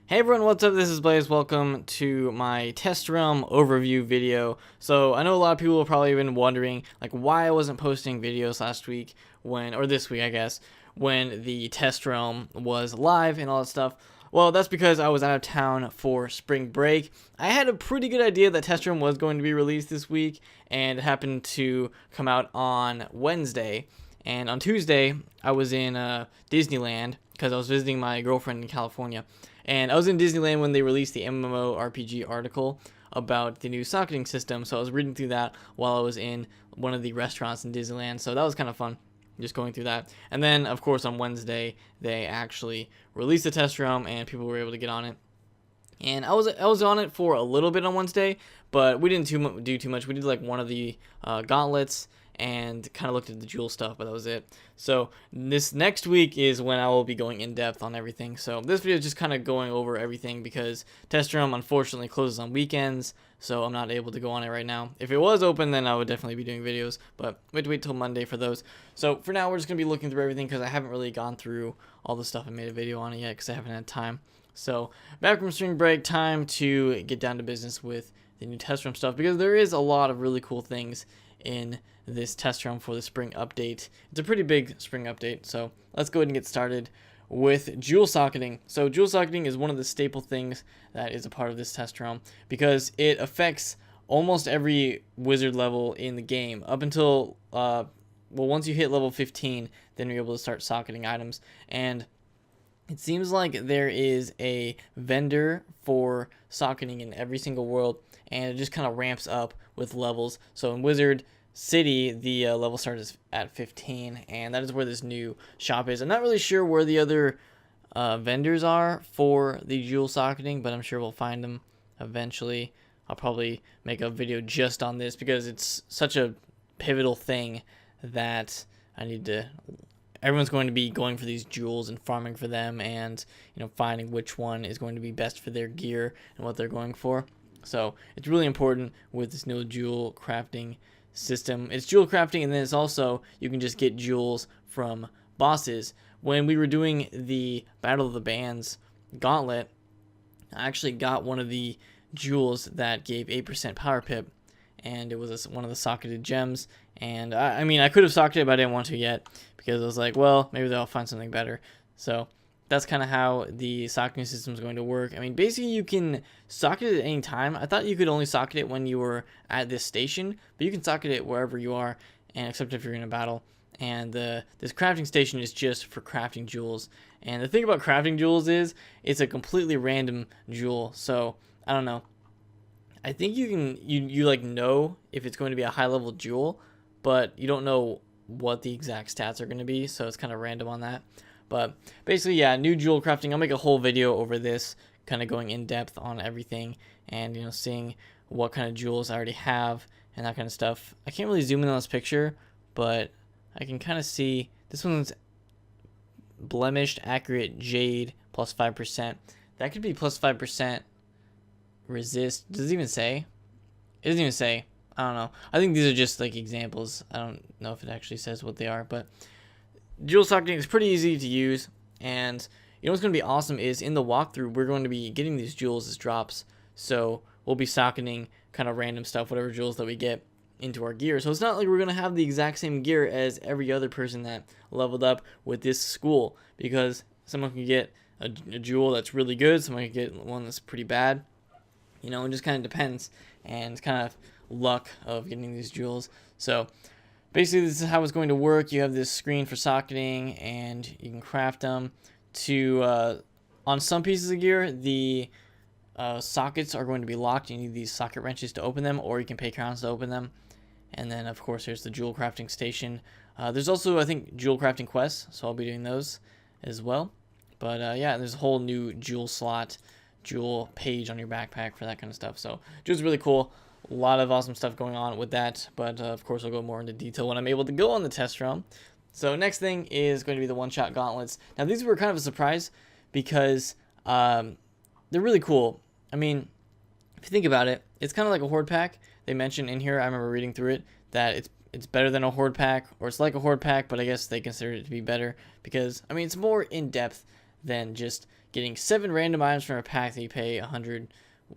Hey everyone, what's up? This is Blaze. Welcome to my test realm overview video. So I know a lot of people have probably been wondering like why I wasn't posting videos last week or this week I guess, when the test realm was live and all that stuff. Well, that's because I was out of town for spring break. I had a pretty good idea that test realm was going to be released this week, and it happened to come out on Wednesday. And on Tuesday, I was in Disneyland because I was visiting my girlfriend in California. And I was in Disneyland when they released the MMORPG article about the new socketing system. So I was reading through that while I was in one of the restaurants in Disneyland. So that was kind of fun, just going through that. And then, of course, on Wednesday, they actually released the test realm and people were able to get on it. And I was on it for a little bit on Wednesday, but we didn't do too much. We did like one of the gauntlets and kind of looked at the jewel stuff, but that was it. So this next week is when I will be going in depth on everything. So this video is just kind of going over everything because test realm unfortunately closes on weekends, so I'm not able to go on it right now. If it was open, then I would definitely be doing videos, but we have to wait till Monday for those. So for now, we're just gonna be looking through everything because I haven't really gone through all the stuff and made a video on it yet because I haven't had time. So back from spring break, time to get down to business with the new test realm stuff because there is a lot of really cool things in this test realm for the spring update. It's a pretty big spring update, so let's go ahead and get started with jewel socketing. So jewel socketing is one of the staple things that is a part of this test realm because it affects almost every wizard level in the game up until once you hit level 15, then you're able to start socketing items. And it seems like there is a vendor for socketing in every single world, and it just kind of ramps up with levels. So in Wizard City, the level starts at 15, and that is where this new shop is. I'm not really sure where the other vendors are for the jewel socketing, but I'm sure we'll find them eventually. I'll probably make a video just on this because it's such a pivotal thing that everyone's going to be going for these jewels and farming for them, and finding which one is going to be best for their gear and what they're going for. So it's really important with this new jewel crafting system. It's jewel crafting, and then it's also you can just get jewels from bosses. When we were doing the Battle of the Bands gauntlet, I actually got one of the jewels that gave 8% power pip, and it was one of the socketed gems. And I mean, I could have socketed it, but I didn't want to yet because I was like, well, maybe they'll find something better. So that's kind of how the socketing system is going to work. I mean, basically, you can socket it at any time. I thought you could only socket it when you were at this station, but you can socket it wherever you are, and except if you're in a battle. And this crafting station is just for crafting jewels. And the thing about crafting jewels is it's a completely random jewel. So I don't know. I think you like know if it's going to be a high level jewel, but you don't know what the exact stats are going to be. So it's kind of random on that. But basically, yeah, new jewel crafting. I'll make a whole video over this, kind of going in depth on everything and seeing what kind of jewels I already have and that kind of stuff. I can't really zoom in on this picture, but I can kind of see this one's blemished accurate jade plus 5%. That could be plus 5% resist. Does it even say? It doesn't even say. I don't know. I think these are just like examples. I don't know if it actually says what they are, but jewel socketing is pretty easy to use, and what's going to be awesome is in the walkthrough we're going to be getting these jewels as drops, so we'll be socketing kind of random stuff, whatever jewels that we get into our gear. So it's not like we're going to have the exact same gear as every other person that leveled up with this school, because someone can get a jewel that's really good, someone can get one that's pretty bad. It just kind of depends, and it's kind of luck of getting these jewels. So basically, this is how it's going to work. You have this screen for socketing, and you can craft them to, on some pieces of gear, the sockets are going to be locked. You need these socket wrenches to open them, or you can pay crowns to open them. And then, of course, there's the jewel crafting station. There's also, I think, jewel crafting quests, so I'll be doing those as well. But, yeah, there's a whole new jewel slot, jewel page on your backpack for that kind of stuff. So, jewel's really cool. A lot of awesome stuff going on with that, but of course I'll go more into detail when I'm able to go on the test realm. So next thing is going to be the one-shot gauntlets. Now these were kind of a surprise because they're really cool. I mean, if you think about it, it's kind of like a horde pack. They mentioned in here, I remember reading through it, that it's better than a horde pack, or it's like a horde pack, but I guess they consider it to be better because, I mean, it's more in-depth than just getting 7 random items from a pack that you pay 100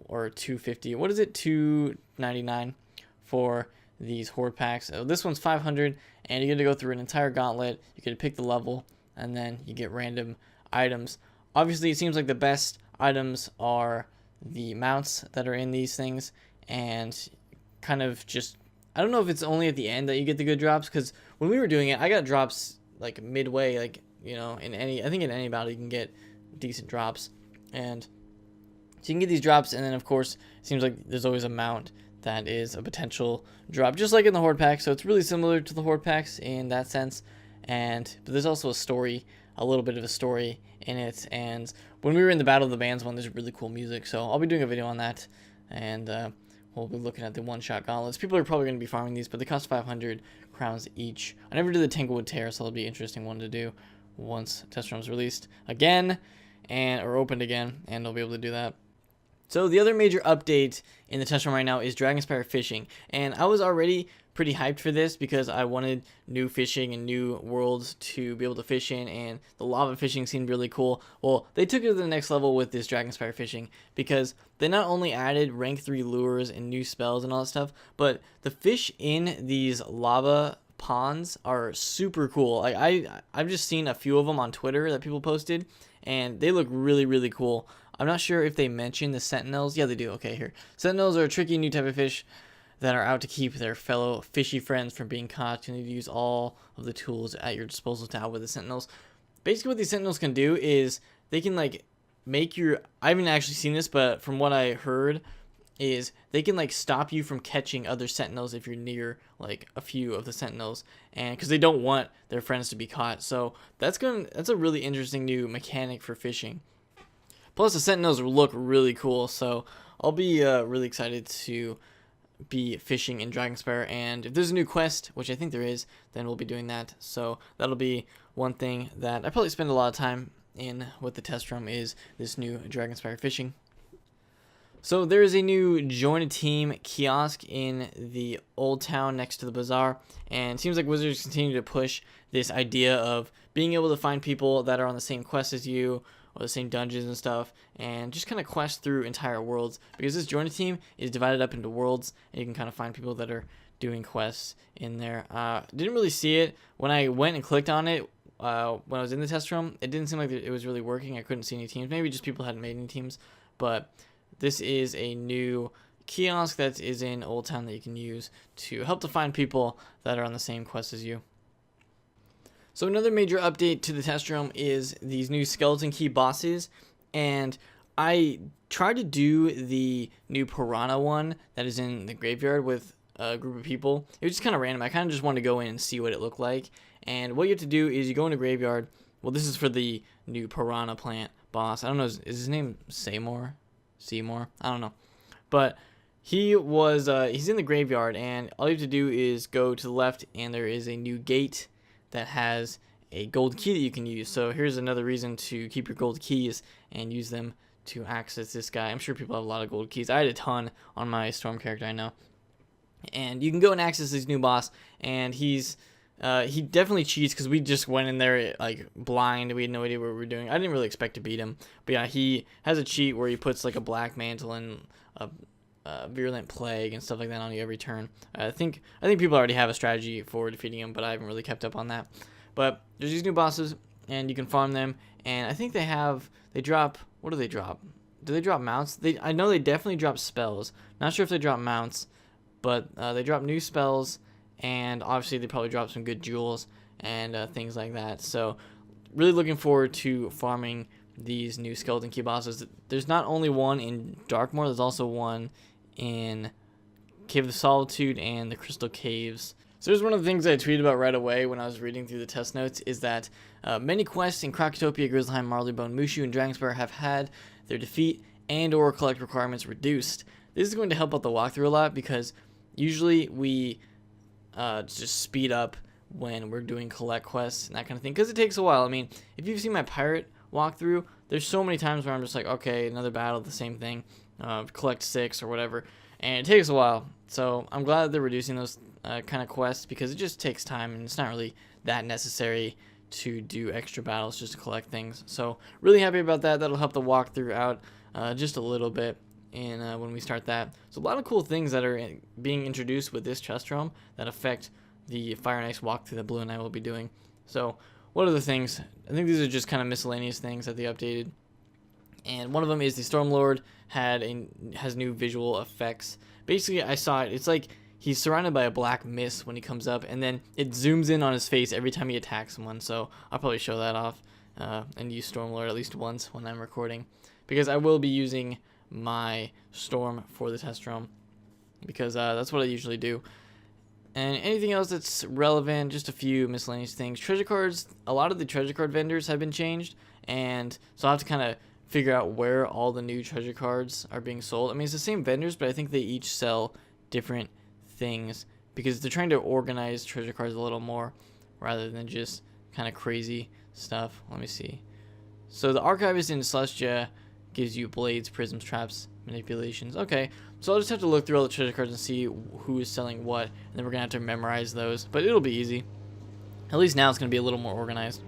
or 250. What is it? 299 for these horde packs. So this one's 500, and you get to go through an entire gauntlet. You get to pick the level, and then you get random items. Obviously, it seems like the best items are the mounts that are in these things, and kind of just, I don't know if it's only at the end that you get the good drops, because when we were doing it, I got drops like midway, like, you know, I think in any battle you can get decent drops, and so you can get these drops, and then of course it seems like there's always a mount that is a potential drop, just like in the horde pack. So it's really similar to the horde packs in that sense, but there's also a story, a little bit of a story in it. And when we were in the Battle of the Bands one, there's really cool music, so I'll be doing a video on that, and we'll be looking at the one-shot gauntlets. People are probably going to be farming these, but they cost 500 crowns each. I never did the Tanglewood Tear, so it'll be an interesting one to do once Test Realm's released again, or opened again, and I'll be able to do that. So the other major update in the test room right now is Dragonspire fishing, and I was already pretty hyped for this because I wanted new fishing and new worlds to be able to fish in, and the lava fishing seemed really cool. Well, they took it to the next level with this Dragonspire fishing, because they not only added rank 3 lures and new spells and all that stuff, but the fish in these lava ponds are super cool. I've just seen a few of them on Twitter that people posted, and they look really, really cool. I'm not sure if they mention the sentinels. Yeah, they do. Okay, here. Sentinels are a tricky new type of fish that are out to keep their fellow fishy friends from being caught. You need to use all of the tools at your disposal to outwit the sentinels. Basically, what these sentinels can do is they can, like, make your... I haven't actually seen this, but from what I heard is they can, like, stop you from catching other sentinels if you're near, like, a few of the sentinels, and because they don't want their friends to be caught. So that's a really interesting new mechanic for fishing. Plus, the sentinels look really cool, so I'll be really excited to be fishing in Dragonspire, and if there's a new quest, which I think there is, then we'll be doing that. So that'll be one thing that I probably spend a lot of time in with the test room, is this new Dragonspire fishing. So there is a new join a team kiosk in the old town next to the bazaar, and it seems like Wizards continue to push this idea of being able to find people that are on the same quest as you, or the same dungeons and stuff, and just kind of quest through entire worlds, because this join a team is divided up into worlds, and you can kind of find people that are doing quests in there. Didn't really see it when I went and clicked on it when I was in the test room. It didn't seem like it was really working. I couldn't see any teams. Maybe just people hadn't made any teams, but this is a new kiosk that is in Old Town that you can use to help to find people that are on the same quest as you. So another major update to the test room is these new skeleton key bosses, and I tried to do the new piranha one that is in the graveyard with a group of people. It was just kind of random. I kind of just wanted to go in and see what it looked like, and what you have to do is you go in the graveyard. Well, this is for the new piranha plant boss. I don't know, is his name Seymour? I don't know, but he's in the graveyard, and all you have to do is go to the left, and there is a new gate that has a gold key that you can use. So here's another reason to keep your gold keys and use them to access this guy. I'm sure people have a lot of gold keys. I had a ton on my storm character, I know. And you can go and access this new boss, and he definitely cheats, because we just went in there like blind. We had no idea what we were doing. I didn't really expect to beat him, but yeah, he has a cheat where he puts like a black mantle and a virulent plague and stuff like that on you every turn. I think people already have a strategy for defeating him, but I haven't really kept up on that. But there's these new bosses, and you can farm them, and I think they drop, what do they drop? Do they drop mounts? I know they definitely drop spells. Not sure if they drop mounts, but they drop new spells, and obviously they probably drop some good jewels and things like that. So really looking forward to farming these new skeleton key bosses. There's not only one in Darkmoor, there's also one in Cave of Solitude and the Crystal Caves. So here's one of the things I tweeted about right away when I was reading through the test notes, is that many quests in Krakatopia, Grizzleheim, Marleybone, Mushu, and Dragonspire have had their defeat and or collect requirements reduced. This is going to help out the walkthrough a lot, because usually we just speed up when we're doing collect quests and that kind of thing, because it takes a while. I mean, if you've seen my pirate walkthrough, there's so many times where I'm just like, okay, another battle, the same thing, collect 6 or whatever, and it takes a while. So I'm glad that they're reducing those kind of quests, because it just takes time, and it's not really that necessary to do extra battles just to collect things. So really happy about that. That'll help the walkthrough out just a little bit when we start that. So a lot of cool things that are being introduced with this chest roam that affect the Fire and Ice walkthrough that Blue and I will be doing. So what are the things? I think these are just kind of miscellaneous things that they updated. And one of them is the Stormlord has new visual effects. Basically, I saw it. It's like he's surrounded by a black mist when he comes up, and then it zooms in on his face every time he attacks someone. So I'll probably show that off and use Stormlord at least once when I'm recording, because I will be using my Storm for the test roam, because that's what I usually do. And anything else that's relevant, just a few miscellaneous things. Treasure cards, a lot of the treasure card vendors have been changed, and so I have to kind of figure out where all the new treasure cards are being sold. I mean, it's the same vendors, but I think they each sell different things because they're trying to organize treasure cards a little more rather than just kind of crazy stuff. Let me see. So the Archivist in Celestia gives you blades, prisms, traps, manipulations. Okay, so I'll just have to look through all the treasure cards and see who is selling what, and then we're gonna have to memorize those, but it'll be easy. At least now it's gonna be a little more organized.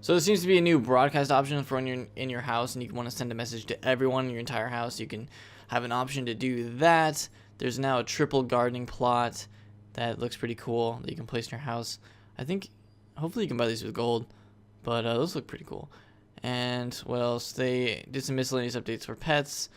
So there seems to be a new broadcast option for when you're in your house and you want to send a message to everyone in your entire house. You can have an option to do that. There's now a triple gardening plot that looks pretty cool that you can place in your house. I think hopefully you can buy these with gold, but those look pretty cool. And what else? They did some miscellaneous updates for pets.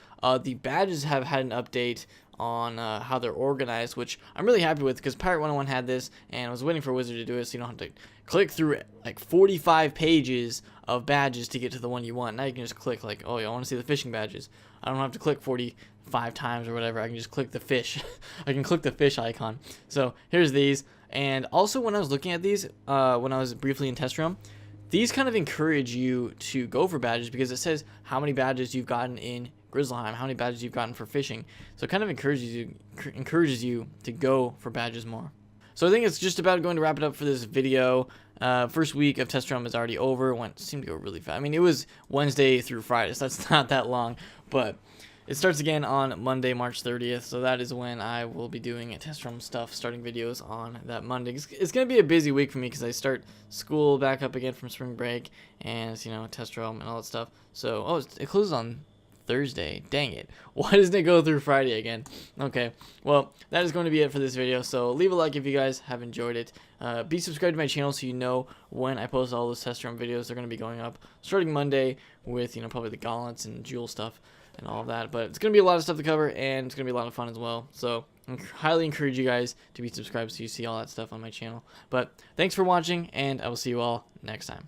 The badges have had an update on how they're organized, which I'm really happy with, because Pirate 101 had this, and I was waiting for Wizard to do it, so you don't have to click through like 45 pages of badges to get to the one you want. Now you can just click like, oh, yeah, I want to see the fishing badges. I don't have to click 45 times or whatever. I can just click the fish. I can click the fish icon. So here's these. And also when I was looking at these, when I was briefly in test room, these kind of encourage you to go for badges, because it says how many badges you've gotten in Grizzleheim, how many badges you've gotten for fishing. So it kind of encourages you to go for badges more. So I think it's just about going to wrap it up for this video. First week of test room is already over. Seemed to go really fast. I mean, it was Wednesday through Friday, so that's not that long. But it starts again on Monday, March 30th. So that is when I will be doing test room stuff, starting videos on that Monday. It's going to be a busy week for me because I start school back up again from spring break, and, you know, test room and all that stuff. So, oh, it closes on Thursday. Dang it. Why doesn't it go through Friday again? Okay, well, that is going to be it for this video. So leave a like if you guys have enjoyed it. Be subscribed to my channel so you know when I post all those test room videos. They're going to be going up starting Monday with, you know, probably the gauntlets and jewel stuff and all of that. But it's going to be a lot of stuff to cover, and it's going to be a lot of fun as well. So I highly encourage you guys to be subscribed so you see all that stuff on my channel. But thanks for watching, and I will see you all next time.